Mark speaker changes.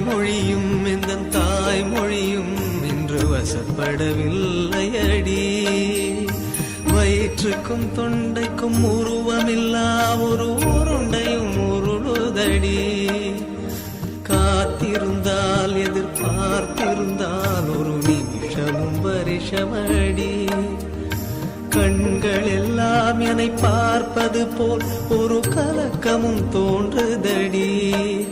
Speaker 1: மொழியும் இந்த தாய்மொழியும் இன்று வசப்படவில்லையடி. வயிற்றுக்கும் தொண்டைக்கும் உருவமில்லா ஒரு உருண்டையும் உருளுதடி. காத்திருந்தால் எதிர்பார்த்திருந்தால் ஒரு நிமிஷமும் வருஷமடி. கண்கள் எல்லாம் என்னை பார்ப்பது போல் ஒரு கலக்கமும் தோன்றுதடி.